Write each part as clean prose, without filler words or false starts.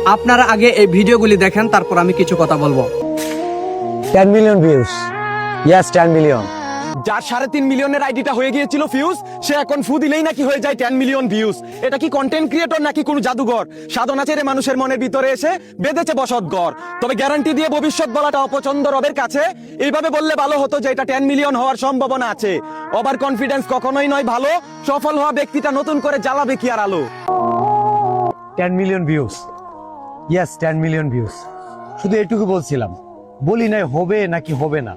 আপনারা আগে এই ভিডিওগুলি দেখেন, তারপর আমি কিছু কথা বলবো। 10 মিলিয়ন ভিউজ, ইয়েস 10 মিলিয়ন। যার 3.5 মিলিয়নের আইডিটা হয়ে গিয়েছিল ফিউজ, সে এখন ফু দিলেই নাকি হয়ে যায় 10 মিলিয়ন ভিউজ। এটা কি কন্টেন্ট ক্রিয়েটর নাকি কোনো জাদুঘর? সাধনা ছেড়ে মানুষের মনের ভিতরে এসে বেঁধেছে বসত ঘর। তবে গ্যারান্টি দিয়ে ভবিষ্যৎ বলাটা অপছন্দ রবের কাছে। এইভাবে বললে ভালো হতো যে এটা 10 মিলিয়ন হওয়ার সম্ভাবনা আছে। ওভার কনফিডেন্স কখনোই নয় ভালো। সফল হওয়া ব্যক্তিটা নতুন করে জ্বালাবে কি আর আলো। 10 million views, yes 10 million views. শুধু এটুকু বলছিলাম, বলি নাই হবে নাকি হবে না,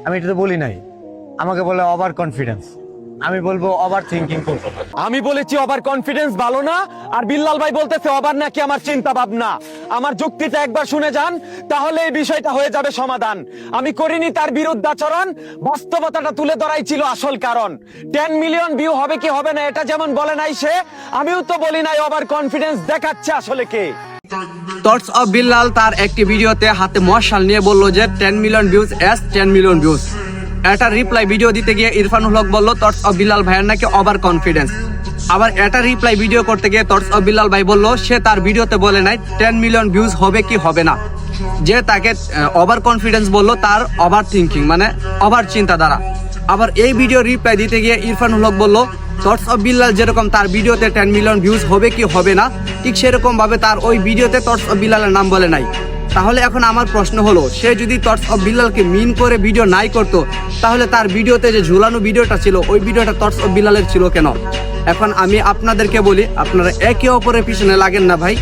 আমি এটা তো বলি নাই। আমাকে বলে ওভার কনফিডেন্স, আমি বলবো ওভার থিঙ্কিং করবো না। আমি বলেছি ওভার কনফিডেন্স ভালো না, আর বিল্লাল ভাই বলতেছে ওভার নাকি আমার চিন্তা ভাবনা। আমার যুক্তিটা একবার শুনে যান, তাহলে এই বিষয়টা হয়ে যাবে সমাধান। আমি করিনি তার বিরুদ্ধাচরণ, বাস্তবতাটা তুলে ধরাই ছিল আসল কারণ। 10 মিলিয়ন ভিউ হবে কি হবে না এটা যেমন বলে নাই সে, আমিও তো বলি নাই ওভার কনফিডেন্স দেখাচ্ছে আসলে কে। থটস অফ বিল্লাল তার একটি ভিডিওতে হাতে মশাল নিয়ে বললো যে 10 million views S 10 million views. এটা রিপ্লাই ভিডিও দিতে গিয়ে ইরফানুল হক বলল থটস অফ বিল্লাল ভাইয়ের নাকি ওভার কনফিডেন্স। আবার এটা রিপ্লাই ভিডিও করতে গিয়ে থটস অফ বিল্লাল ভাই বলল সে তার ভিডিওতে বলে নাই 10 মিলিয়ন ভিউজ হবে কি হবে না, যে তাকে ওভার কনফিডেন্স বলল তার ওভার থিঙ্কিং মানে ওভার চিন্তাধারা। আবার এই ভিডিও রিপ্লাই দিতে গিয়ে ইরফানুল হক বলল থটস অফ বিল্লাল যেরকম তার ভিডিওতে 10 মিলিয়ন ভিউজ হবে কি হবে না, ঠিক সেরকম ভাবে তার ওই ভিডিওতে থটস অফ বিল্লালের নাম বলে নাই। তাহলে এখন আমার প্রশ্ন হলো, সে যদি থটস অফ বিল্লালকে মিন করে ভিডিও নাই করতো, তাহলে তার ভিডিওতে যে ঝুলানো ভিডিওটা ছিল ওই ভিডিওটা থটস অফ বিল্লালের ছিল কেন? এখন আমি আপনাদেরকে বলি, আপনারা একে অপরের পিছনে লাগেন না ভাই।